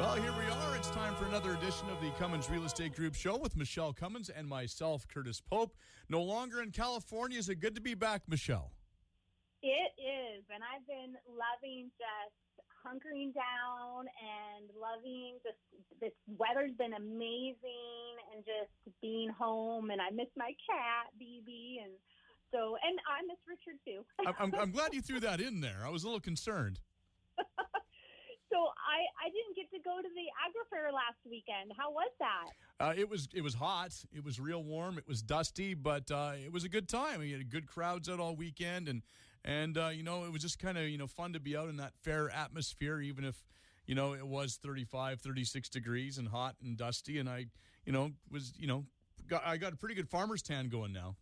Well, here we are. It's time for another edition of the Cummins Real Estate Group show with Michele Cummins and myself, Curtis Pope. No longer in California. Is it good to be back, Michele? It is, and I've been loving just hunkering down and loving this weather's been amazing and just being home, and I miss my cat, BB, and I miss Richard too. I'm glad you threw that in there. I was a little concerned. So I didn't get to go to the Agri Fair last weekend. How was that? It was hot. It was real warm. It was dusty, but it was a good time. We had good crowds out all weekend, and it was just kind of fun to be out in that fair atmosphere, even if it was 35, 36 degrees and hot and dusty. And I got a pretty good farmer's tan going now.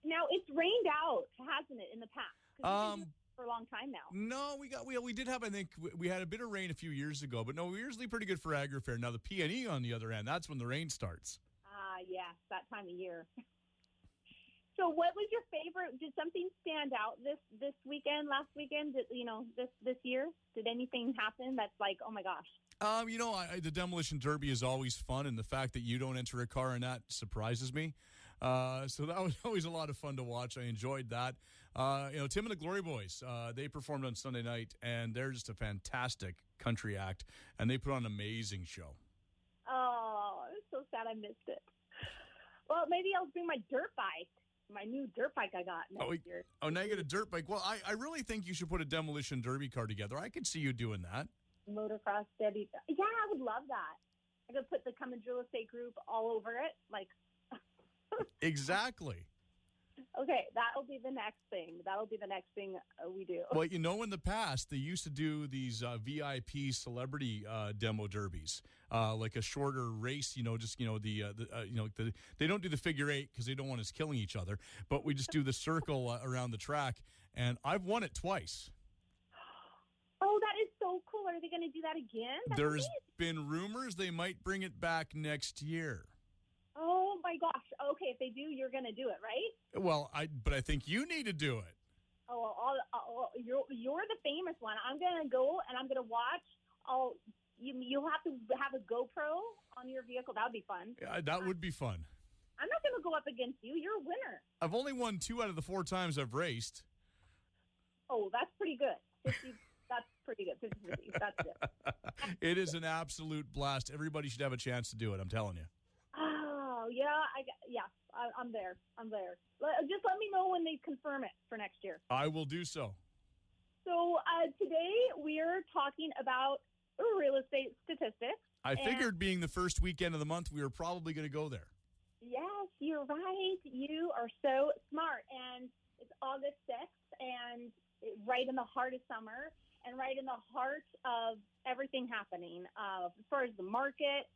Now it's rained out, hasn't it, in the past? For a long time now. No, we did have, I think, we had a bit of rain a few years ago, but no, we're usually pretty good for Agri Fair. Now, the P&E, on the other hand, that's when the rain starts. Yes, that time of year. So what was your favorite? Did something stand out this weekend, last weekend, this year? Did anything happen that's like, oh, my gosh? The Demolition Derby is always fun, and the fact that you don't enter a car in that surprises me. So that was always a lot of fun to watch. I enjoyed that. Tim and the Glory Boys, they performed on Sunday night, and they're just a fantastic country act, and they put on an amazing show. Oh, I'm so sad I missed it. Well, maybe I'll bring my dirt bike. My new dirt bike I got next year. Oh, now you get a dirt bike. Well, I really think you should put a Demolition Derby car together. I could see you doing that. Motocross Debbie. Yeah, I would love that. I could put the Cummins Real Estate Group all over it. Exactly. Okay, that'll be the next thing. We do. Well, in the past, they used to do these VIP celebrity demo derbies, like a shorter race, they don't do the figure eight because they don't want us killing each other, but we just do the circle around the track, and I've won it twice. Oh, that is so cool. Are they going to do that again? There's been rumors they might bring it back next year. Oh, my gosh. Okay, if they do, you're going to do it, right? Well, I think you need to do it. You're the famous one. I'm going to go, and I'm going to watch. You'll have to have a GoPro on your vehicle. That would be fun. Yeah, that would be fun. I'm not going to go up against you. You're a winner. I've only won 2 out of the 4 times I've raced. Oh, that's pretty good. That's pretty good. 50-50. That's good. It is an absolute blast. Everybody should have a chance to do it. I'm telling you. Oh yeah, I'm there. Just let me know when they confirm it for next year. I will do so. So today we're talking about real estate statistics. I figured being the first weekend of the month, we were probably going to go there. Yes, you're right. You are so smart. And it's August 6th, and right in the heart of summer. And right in the heart of everything happening, as far as the market,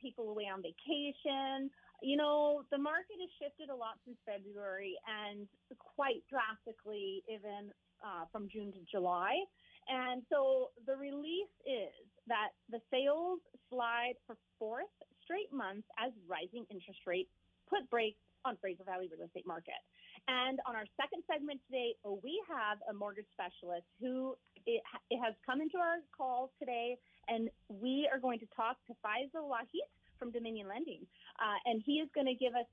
people away on vacation. The market has shifted a lot since February and quite drastically even from June to July. And so the release is that the sales slide for 4th straight month as rising interest rates put brakes on Fraser Valley real estate market. And on our second segment today, we have a mortgage specialist who it has come into our call today, and we are going to talk to Faisal Waheed from Dominion Lending. And he is going to give us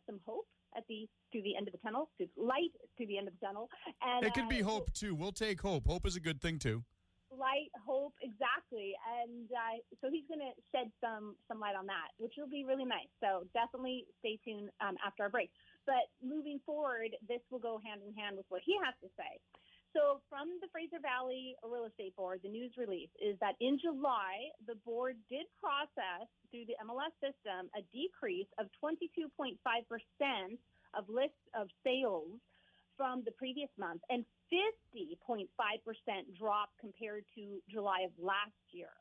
some hope to the end of the tunnel, light to the end of the tunnel. And it could be hope, too. We'll take hope. Hope is a good thing, too. Light, hope, exactly. And so he's going to shed some light on that, which will be really nice. So definitely stay tuned after our break. But moving forward, this will go hand in hand with what he has to say. So from the Fraser Valley Real Estate Board, the news release is that in July, the board did process through the MLS system a decrease of 22.5% of lists of sales from the previous month and 50.5% drop compared to July of last year.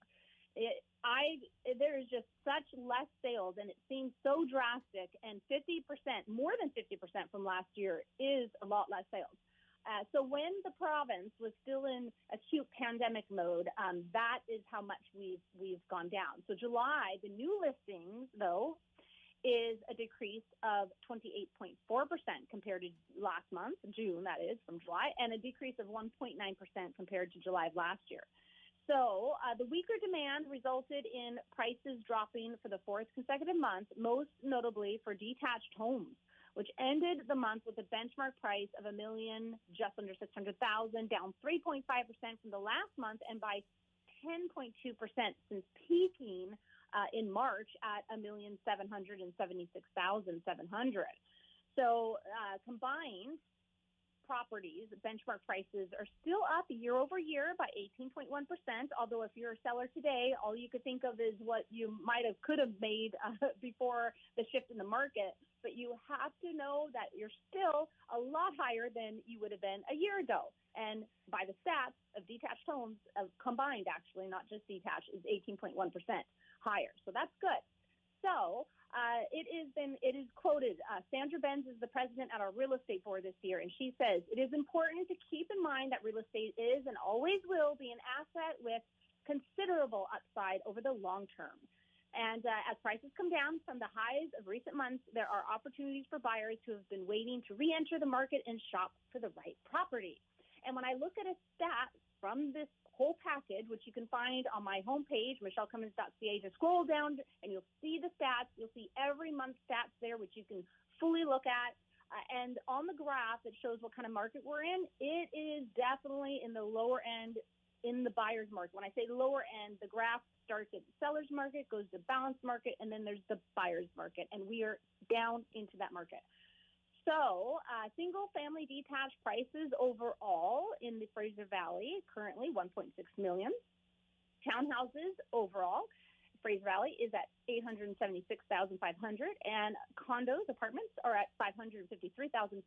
There is just such less sales, and it seems so drastic, and 50%, more than 50% from last year is a lot less sales. So when the province was still in acute pandemic mode, that is how much we've gone down. So July, the new listings, though, is a decrease of 28.4% compared to last month, June, that is, from July, and a decrease of 1.9% compared to July of last year. So the weaker demand resulted in prices dropping for the fourth consecutive month, most notably for detached homes, which ended the month with a benchmark price of just under 600,000, down 3.5% from the last month, and by 10.2% since peaking in March at 1,776,700. So combined properties, benchmark prices are still up year over year by 18.1%. Although if you're a seller today, all you could think of is what you could have made before the shift in the market. But you have to know that you're still a lot higher than you would have been a year ago. And by the stats of detached homes, combined actually, not just detached, is 18.1% higher. So that's good. So it is quoted. Sandra Benz is the president at our real estate board this year, and she says, it is important to keep in mind that real estate is and always will be an asset with considerable upside over the long term. And as prices come down from the highs of recent months, there are opportunities for buyers who have been waiting to re-enter the market and shop for the right property. And when I look at a stat from this whole package, which you can find on my homepage, michellecummins.ca, just scroll down and you'll see the stats. You'll see every month's stats there, which you can fully look at. And on the graph, it shows what kind of market we're in. It is definitely in the lower end in the buyer's market. When I say lower end, the graph starts at the seller's market, goes to balanced market, and then there's the buyer's market. And we are down into that market. So single-family detached prices overall in the Fraser Valley, currently $1.6 million. Townhouses overall, Fraser Valley is at $876,500, and condos, apartments, are at $553,400.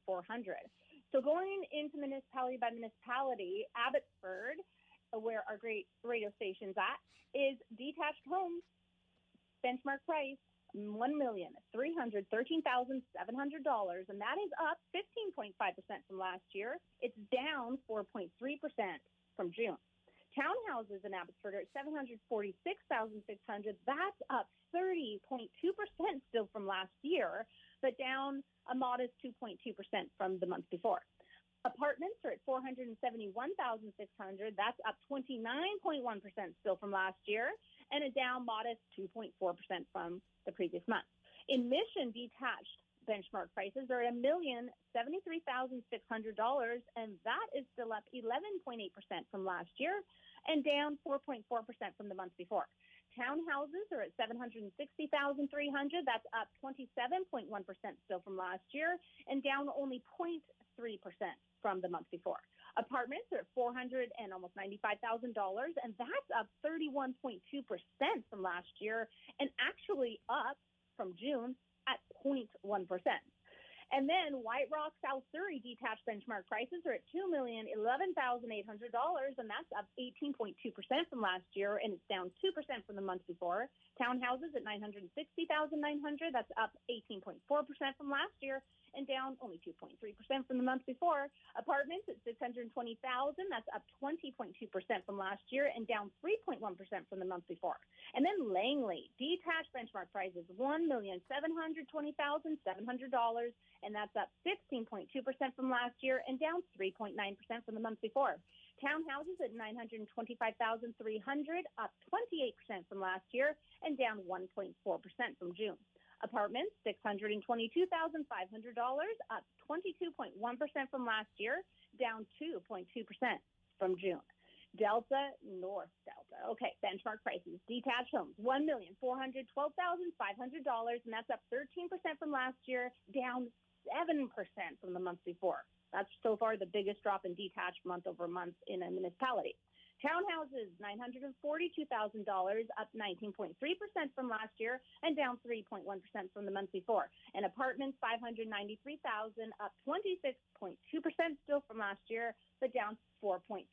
So going into municipality by municipality, Abbotsford, where our great radio station's at, is detached homes, benchmark price, $1,313,700, and that is up 15.5% from last year. It's down 4.3% from June. Townhouses in Abbotsford are at $746,600. That's up 30.2% still from last year, but down a modest 2.2% from the month before. Apartments are at $471,600. That's up 29.1% still from last year, and a down modest 2.4% from the previous month. In Mission, detached benchmark prices are at $1,073,600, and that is still up 11.8% from last year and down 4.4% from the month before. Townhouses are at $760,300. That's up 27.1% still from last year and down only 0.3% from the month before. Apartments are at $495,000, and that's up 31.2% from last year and actually up from June at 0.1%. And then White Rock, South Surrey detached benchmark prices are at $2,011,800, and that's up 18.2% from last year, and it's down 2% from the month before. Townhouses at $960,900, that's up 18.4% from last year, and down only 2.3% from the month before. Apartments at $620,000, that's up 20.2% from last year, and down 3.1% from the month before. And then Langley, detached benchmark prices, $1,720,700, and that's up 16.2% from last year, and down 3.9% from the month before. Townhouses at $925,300, up 28% from last year, and down 1.4% from June. Apartments, $622,500, up 22.1% from last year, down 2.2% from June. Delta, North Delta. Okay, benchmark prices. Detached homes, $1,412,500, and that's up 13% from last year, down 7% from the month before. That's so far the biggest drop in detached month over month in a municipality. Townhouses, $942,000, up 19.3% from last year and down 3.1% from the month before. And apartments, $593,000, up 26.2% still from last year, but down 4.3%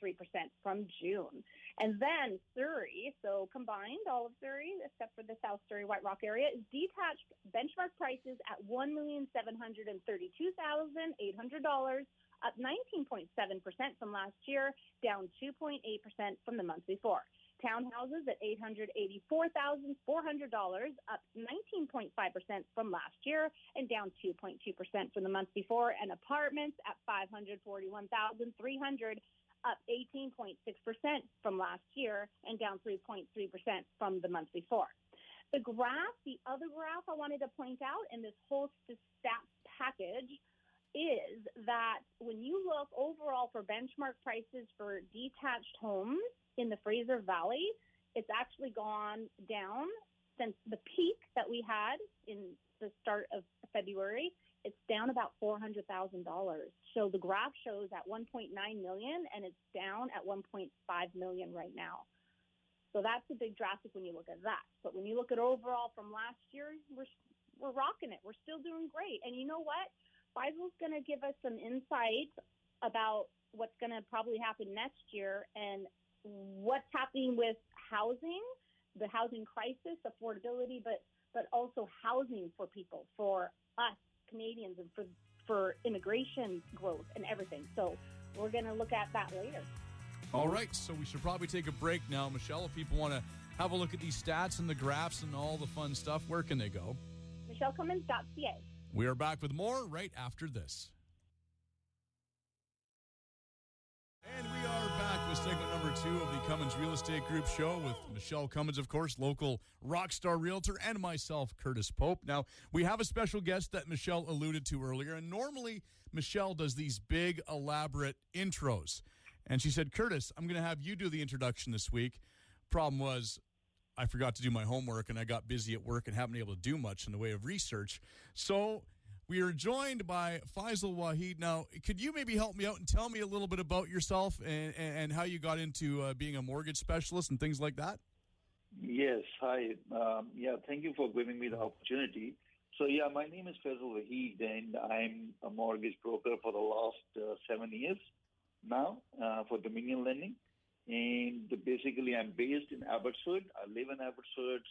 from June. And then Surrey, so combined, all of Surrey, except for the South Surrey, White Rock area, is detached benchmark prices at $1,732,800, up 19.7% from last year, down 2.8% from the month before. Townhouses at $884,400, up 19.5% from last year, and down 2.2% from the month before. And apartments at $541,300, up 18.6% from last year and down 3.3% from the month before. The other graph I wanted to point out in this whole stats package is that when you look overall for benchmark prices for detached homes in the Fraser Valley, it's actually gone down since the peak that we had in the start of February. It's down about $400,000. So the graph shows at 1.9 million, and it's down at 1.5 million right now. So that's a big drastic when you look at that. But when you look at overall from last year, we're rocking it. We're still doing great. And you know what? Faisal's going to give us some insight about what's going to probably happen next year and what's happening with housing, the housing crisis, affordability, but also housing for people, for us Canadians, and for immigration growth and everything. So we're going to look at that later. All right, so we should probably take a break now. Michele, if people want to have a look at these stats and the graphs and all the fun stuff, where can they go? MicheleCummins.ca. We are back with more right after this. And we are back with segment number 2 of the Cummins Real Estate Group show with Michele Cummins, of course, local rock star realtor, and myself, Curtis Pope. Now, we have a special guest that Michele alluded to earlier, and normally Michele does these big, elaborate intros. And she said, Curtis, I'm going to have you do the introduction this week. Problem was, I forgot to do my homework, and I got busy at work and haven't been able to do much in the way of research. So we are joined by Faisal Waheed. Now, could you maybe help me out and tell me a little bit about yourself and how you got into being a mortgage specialist and things like that? Yes. Hi. Thank you for giving me the opportunity. So, my name is Faisal Waheed, and I'm a mortgage broker for the last 7 years now for Dominion Lending. And basically, I'm based in Abbotsford. I live in Abbotsford.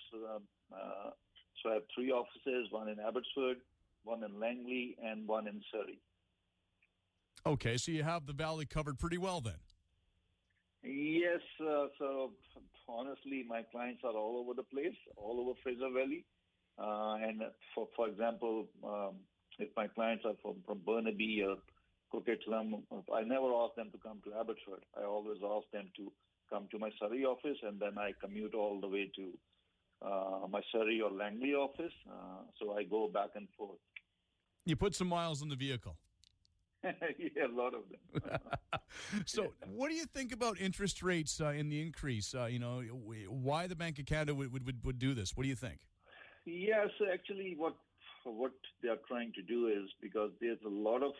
So I have 3 offices, one in Abbotsford, one in Langley, and one in Surrey. Okay, so you have the valley covered pretty well then. Yes. So honestly, my clients are all over the place, all over Fraser Valley. And for example, if my clients are from Burnaby or Coquitlam, I never ask them to come to Abbotsford. I always ask them to come to my Surrey office, and then I commute all the way to my Surrey or Langley office. So I go back and forth. You put some miles in the vehicle. Yeah, a lot of them. So what do you think about interest rates in the increase? Why the Bank of Canada would do this? What do you think? Yeah, so actually what they are trying to do is, because there's a lot of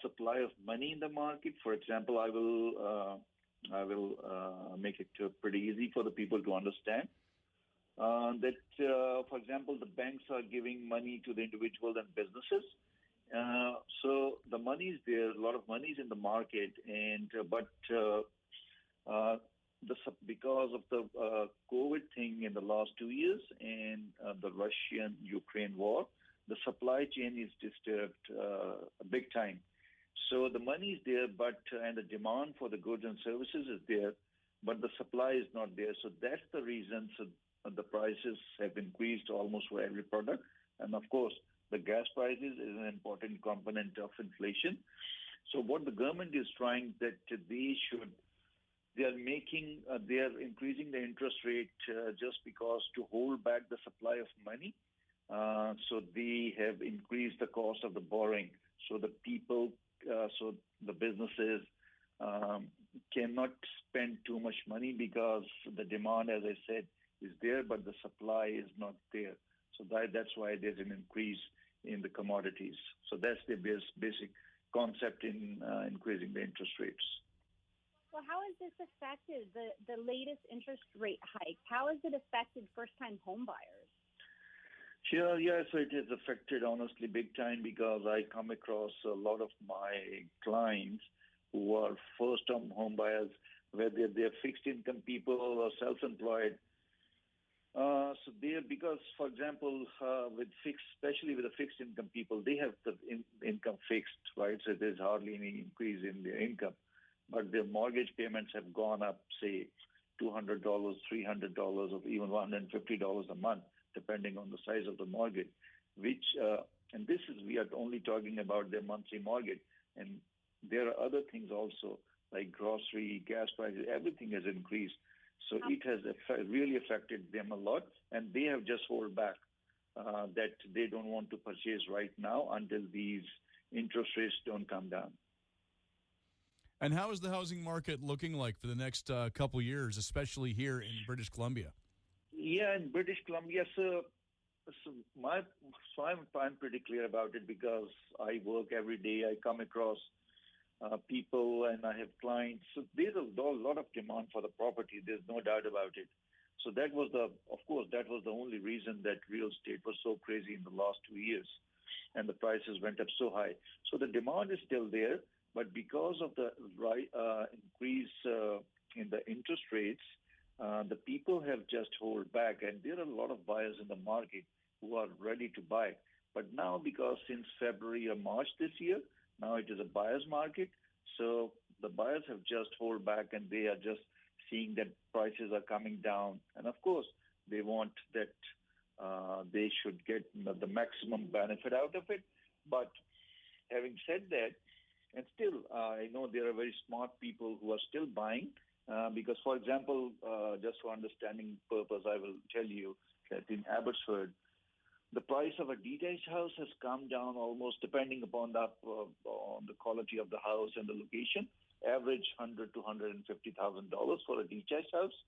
supply of money in the market. For example, I will make it pretty easy for the people to understand that, for example, the banks are giving money to the individuals and businesses. So the money is there, a lot of money is in the market, because of the COVID thing in the last 2 years and the Russian-Ukraine war, the supply chain is disturbed big time. So the money is there, and the demand for the goods and services is there, but the supply is not there. So that's the reason. So the prices have increased almost for every product, and of course, the gas prices is an important component of inflation. So what the government is trying that they are increasing the interest rate just because to hold back the supply of money. So they have increased the cost of the borrowing. So the people, so the businesses cannot spend too much money because the demand, as I said, is there, but the supply is not there. So that's why there's an increase in the commodities. So that's the basic concept in increasing the interest rates. Well, how has this affected the latest interest rate hike? How has it affected first-time home buyers? Sure, yeah, so it has affected, honestly, big time, because I come across a lot of my clients who are first-time home buyers, whether they're fixed-income people or self-employed. So because, for example, especially with the fixed-income people, they have the income fixed, right? So there's hardly any increase in their income. But their mortgage payments have gone up, say, $200, $300, or even $150 a month, depending on the size of the mortgage, and we are only talking about their monthly mortgage. And there are other things also, like grocery, gas prices, everything has increased. So it has really affected them a lot, and they have just hold back that they don't want to purchase right now until these interest rates don't come down. And how is the housing market looking like for the next couple years, especially here in British Columbia? Yeah, in British Columbia, I'm pretty clear about it because I work every day. I come across people and I have clients. So there's a lot of demand for the property. There's no doubt about it. So that was the only reason that real estate was so crazy in the last 2 years, and the prices went up so high. So the demand is still there, but because of the increase in the interest rates, the people have just hold back, and there are a lot of buyers in the market who are ready to buy. But now, because since February or March this year, now it is a buyer's market, so the buyers have just hold back, and they are just seeing that prices are coming down. And of course, they want that they should get the maximum benefit out of it. But having said that, and still, I know there are very smart people who are still buying because, for example, just for understanding purpose, I will tell you that in Abbotsford, the price of a detached house has come down almost, depending upon on the quality of the house and the location, average $100,000 to $150,000 for a detached house.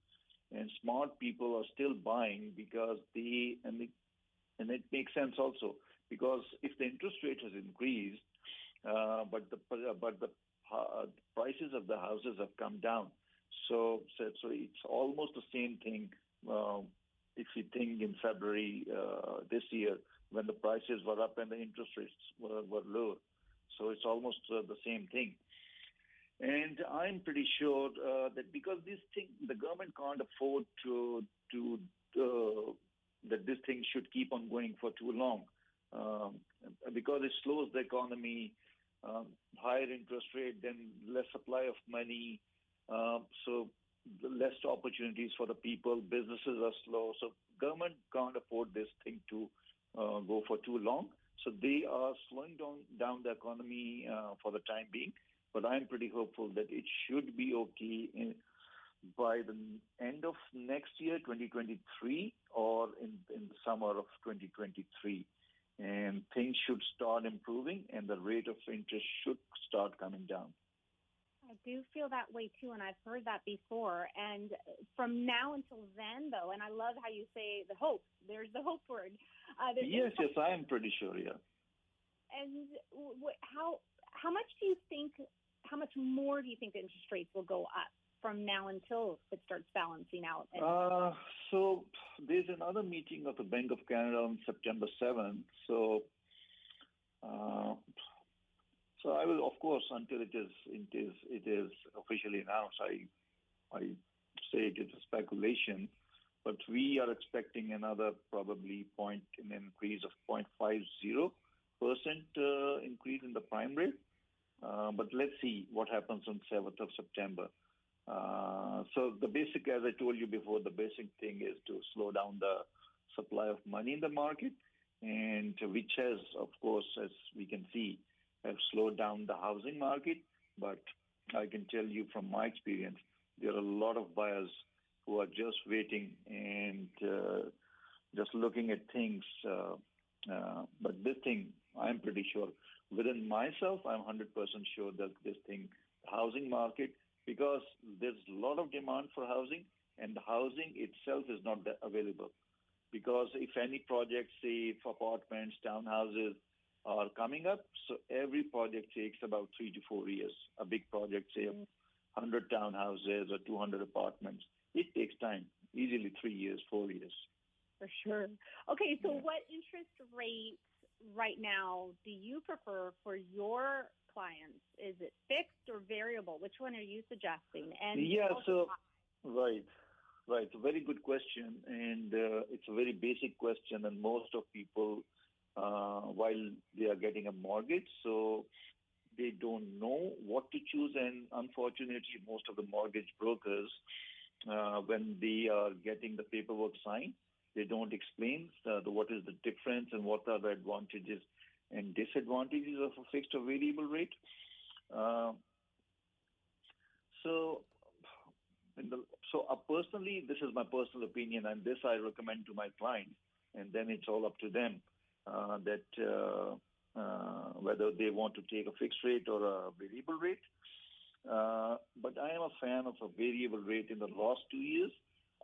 And smart people are still buying because and it makes sense also, because if the interest rate has increased, but the prices of the houses have come down. So it's almost the same thing. If you think in February this year, when the prices were up and the interest rates were low, so it's almost the same thing. And I'm pretty sure that because this thing, the government can't afford to that this thing should keep on going for too long, because it slows the economy. Higher interest rate, then less supply of money, so less opportunities for the people. Businesses are slow, so government can't afford this thing to go for too long. So they are slowing down the economy for the time being. But I'm pretty hopeful that it should be okay by the end of next year, 2023, or in the summer of 2023. And things should start improving, and the rate of interest should start coming down. I do feel that way too, and I've heard that before. And from now until then, though, and I love how you say the hope. There's the hope word. Yes, I am pretty sure, yeah. And how much do you think? How much more do you think the interest rates will go up from now until it starts balancing out? So there's another meeting of the Bank of Canada on September 7th. So I will, of course, until it is officially announced, I say it is a speculation, but we are expecting another probably an increase of 0.50% increase in the prime rate. But let's see what happens on 7th of September. So the basic, as I told you before, the basic thing is to slow down the supply of money in the market, and which has, of course, as we can see, have slowed down the housing market. But I can tell you from my experience, there are a lot of buyers who are just waiting and just looking at things. But this thing, I'm pretty sure. Within myself, I'm 100% sure that this thing, the housing market, because there's a lot of demand for housing, and the housing itself is not available. Because if any projects, say, for apartments, townhouses, are coming up, so every project takes about 3 to 4 years. A big project, say, 100 townhouses or 200 apartments, it takes time, easily 3 years, 4 years. For sure. Okay, so what interest rates right now do you prefer for your clients? Is it fixed or variable? Which one are you suggesting? And right. A very good question, and it's a very basic question, and most of people, while they are getting a mortgage, so they don't know what to choose, and unfortunately, most of the mortgage brokers, when they are getting the paperwork signed, they don't explain what is the difference and what are the advantages and disadvantages of a fixed or variable rate. So, personally, this is my personal opinion, and this I recommend to my clients, and then it's all up to them that whether they want to take a fixed rate or a variable rate. But I am a fan of a variable rate. In the last 2 years,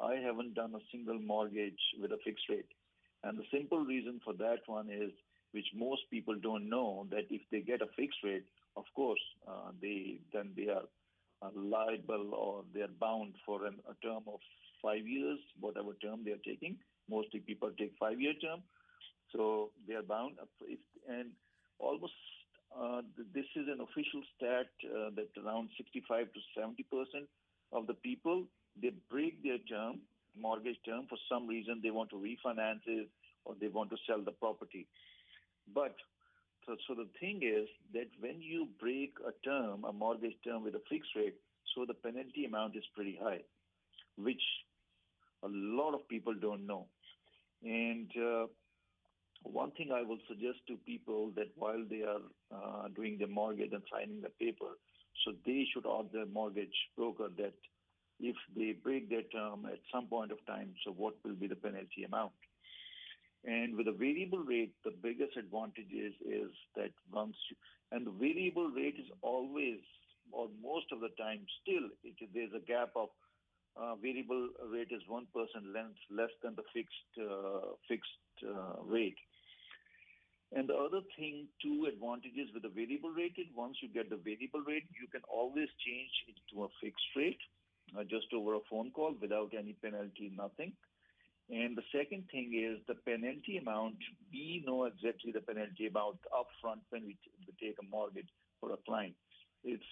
I haven't done a single mortgage with a fixed rate. And the simple reason for that one is, which most people don't know, that if they get a fixed rate, of course, they are liable or they are bound for a term of 5 years, whatever term they are taking. Mostly people take 5-year term, so they are bound. And almost this is an official stat that around 65 to 70% of the people, they break their term, mortgage term, for some reason. They want to refinance it or they want to sell the property. But so the thing is that when you break a mortgage term with a fixed rate, so the penalty amount is pretty high, which a lot of people don't know. And one thing I will suggest to people, that while they are doing the mortgage and signing the paper, so they should ask their mortgage broker that if they break their term at some point of time, so what will be the penalty amount? And with a variable rate, the biggest advantage is that and the variable rate is always, or most of the time, still there's a gap of variable rate is 1% less than the fixed rate. And the other thing, two advantages with the variable rate is, once you get the variable rate, you can always change it to a fixed rate just over a phone call without any penalty, nothing. And the second thing is the penalty amount. We know exactly the penalty amount upfront when we take a mortgage for a client. It's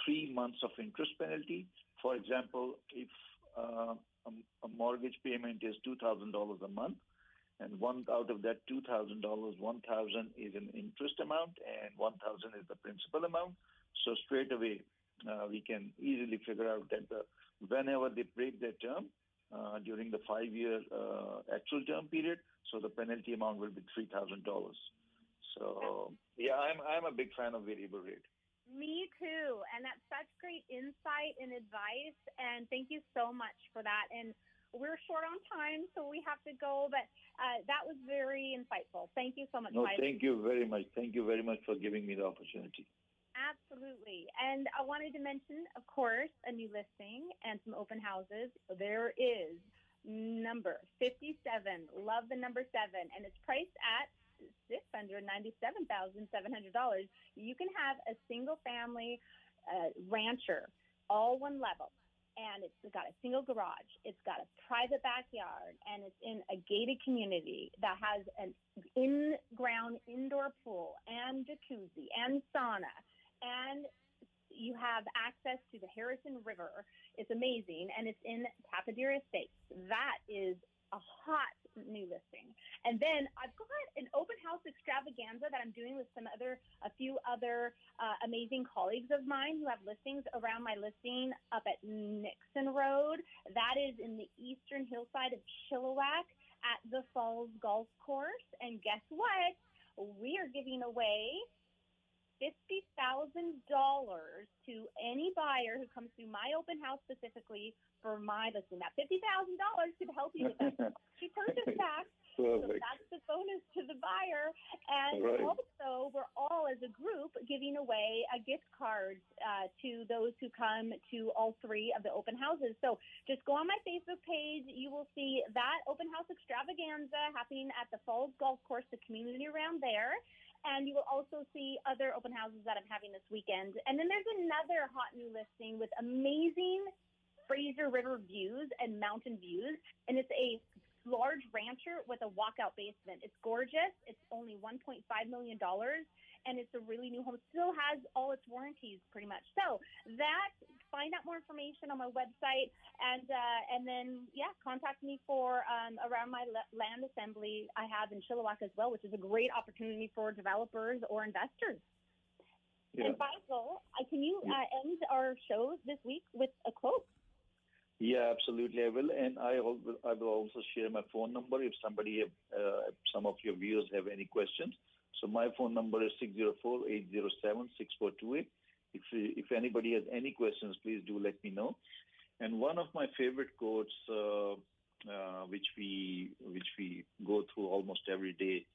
3 months of interest penalty. For example, if a mortgage payment is $2,000 a month, and one out of that $2,000, $1,000 is an interest amount and $1,000 is the principal amount. So straight away, we can easily figure out that whenever they break their term, during the 5-year actual term period, so the penalty amount will be $3,000. So yeah, I'm a big fan of variable rate. Me too, and that's such great insight and advice, and thank you so much for that. And we're short on time, so we have to go, but that was very insightful. Thank you so much. No, thank you very much. Thank you very much for giving me the opportunity. Absolutely. And I wanted to mention, of course, a new listing and some open houses. There is number 57, love the number 7, and it's priced at $697,700. You can have a single-family rancher, all one level, and it's got a single garage. It's got a private backyard, and it's in a gated community that has an in-ground indoor pool and jacuzzi and sauna. And you have access to the Harrison River. It's amazing, and it's in Tapadera Estates. That is a hot new listing. And then I've got an open house extravaganza that I'm doing with a few other amazing colleagues of mine who have listings around my listing up at Nixon Road. That is in the eastern hillside of Chilliwack at the Falls Golf Course. And guess what? We are giving away $50,000 to any buyer who comes through my open house specifically for my listing. That $50,000 could help you with that purchase tax. So that's the bonus to the buyer. And also, we're all as a group giving away a gift card to those who come to all 3 of the open houses. So just go on my Facebook page. You will see that open house extravaganza happening at the Falls Golf Course, the community around there. And you will also see other open houses that I'm having this weekend. And then there's another hot new listing with amazing Fraser River views and mountain views. And it's a large rancher with a walkout basement. It's gorgeous. It's only $1.5 million. And it's a really new home. It still has all its warranties pretty much. So find out more information on my website. And then, contact me for around my land assembly I have in Chilliwack as well, which is a great opportunity for developers or investors. Yeah. And Faisal, can you end our show this week with a quote? Yeah, absolutely, I will. And I will also share my phone number if some of your viewers have any questions. So my phone number is 604-807-6428. If anybody has any questions, please do let me know. And one of my favorite quotes, which we go through almost every day,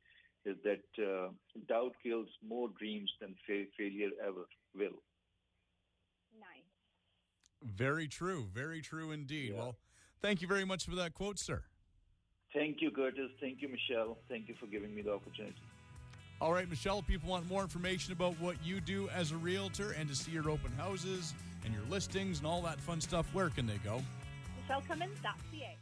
is that doubt kills more dreams than failure ever will. Nice. Very true. Very true indeed. Yeah. Well, thank you very much for that quote, sir. Thank you, Curtis. Thank you, Michele. Thank you for giving me the opportunity. All right, Michele, if people want more information about what you do as a realtor and to see your open houses and your listings and all that fun stuff, where can they go? MicheleCummins.ca.